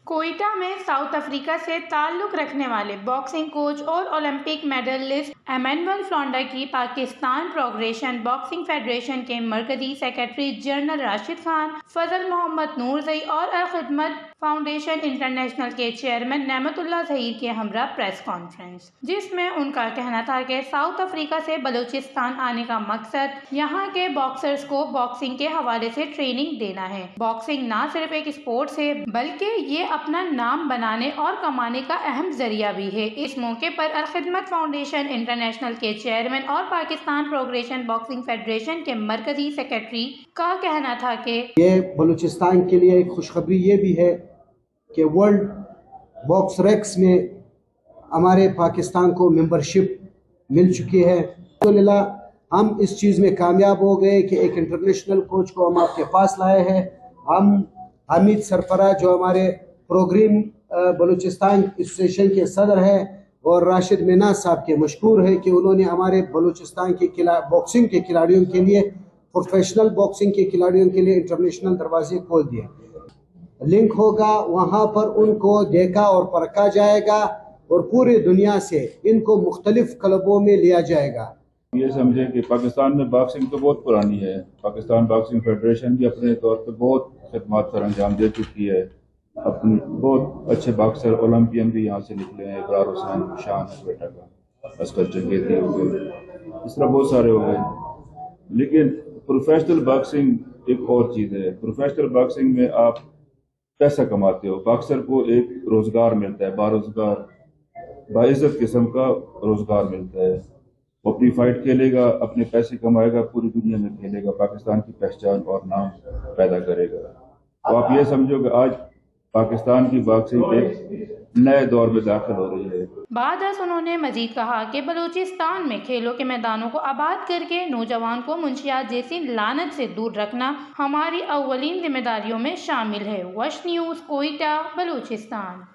کوئٹہ میں South Africa سے تعلق رکھنے والے باکسنگ کوچ اور اولمپک میڈلسٹ ایمینول فلانڈر کی پاکستان پروگریشن باکسنگ فیڈریشن کے مرکزی سیکرٹری جنرل راشد خان، فضل محمد نورزئی اور الخدمت فاؤنڈیشن انٹرنیشنل کے چیئرمین نعمت اللہ ظہیر کے ہمراہ پریس کانفرنس، جس میں ان کا کہنا تھا کہ ساؤتھ افریقہ سے بلوچستان آنے کا مقصد یہاں کے باکسرز کو باکسنگ کے حوالے سے ٹریننگ دینا ہے۔ باکسنگ نہ صرف ایک اسپورٹس ہے بلکہ یہ اپنا نام بنانے اور کمانے کا اہم ذریعہ بھی ہے۔ اس موقع پر الخدمت فاؤنڈیشن انٹرنیشنل کے چیئرمین اور پاکستان پروگریشن باکسنگ فیڈریشن کے مرکزی سیکرٹری کا کہنا تھا کہ یہ بلوچستان کے لیے ایک خوشخبری یہ بھی ہے کہ ورلڈ باکس ریکس میں ہمارے پاکستان کو ممبرشپ مل چکی ہے۔ الحمدللہ ہم اس چیز میں کامیاب ہو گئے کہ ایک انٹرنیشنل کوچ کو ہم آپ کے پاس لائے ہیں۔ ہم حمید سرفراز جو ہمارے پروگرام بلوچستان ایسوسیشن کے صدر ہیں اور راشد میناز صاحب کے مشکور ہے کہ انہوں نے ہمارے بلوچستان کے باکسنگ کے کھلاڑیوں کے لیے، پروفیشنل باکسنگ کے کھلاڑیوں کے لیے انٹرنیشنل دروازے کھول دیے۔ لنک ہوگا، وہاں پر ان کو دیکھا اور پرکھا جائے گا اور پوری دنیا سے ان کو مختلف کلبوں میں لیا جائے گا۔ یہ سمجھے کہ پاکستان میں باکسنگ تو بہت پرانی ہے۔ پاکستان باکسنگ فیڈریشن بھی اپنے طور پہ بہت خدمات پر انجام دے چکی ہے۔ اپنے بہت اچھے باکسر اولمپئن بھی یہاں سے نکلے ہیں، ابرار حسین شان بیٹا کا، اسکر جنگیتی ہو گئے، اس طرح بہت سارے ہو گئے۔ لیکن پروفیشنل باکسنگ ایک اور چیز ہے۔ پروفیشنل باکسنگ میں آپ پیسہ کماتے ہو، باکسر کو ایک روزگار ملتا ہے، باروزگار باعزت قسم کا روزگار ملتا ہے۔ وہ اپنی فائٹ کھیلے گا، اپنے پیسے کمائے گا، پوری دنیا میں کھیلے گا، پاکستان کی پہچان اور نام پیدا کرے گا۔ تو آپ یہ سمجھو کہ آج پاکستان کی باکسنگ ایک نئے دور میں داخل ہو رہی ہے۔ بعد ازاں انہوں نے مزید کہا کہ بلوچستان میں کھیلوں کے میدانوں کو آباد کر کے نوجوان کو منشیات جیسی لعنت سے دور رکھنا ہماری اولین ذمہ داریوں میں شامل ہے۔ وش نیوز، کوئٹہ، بلوچستان۔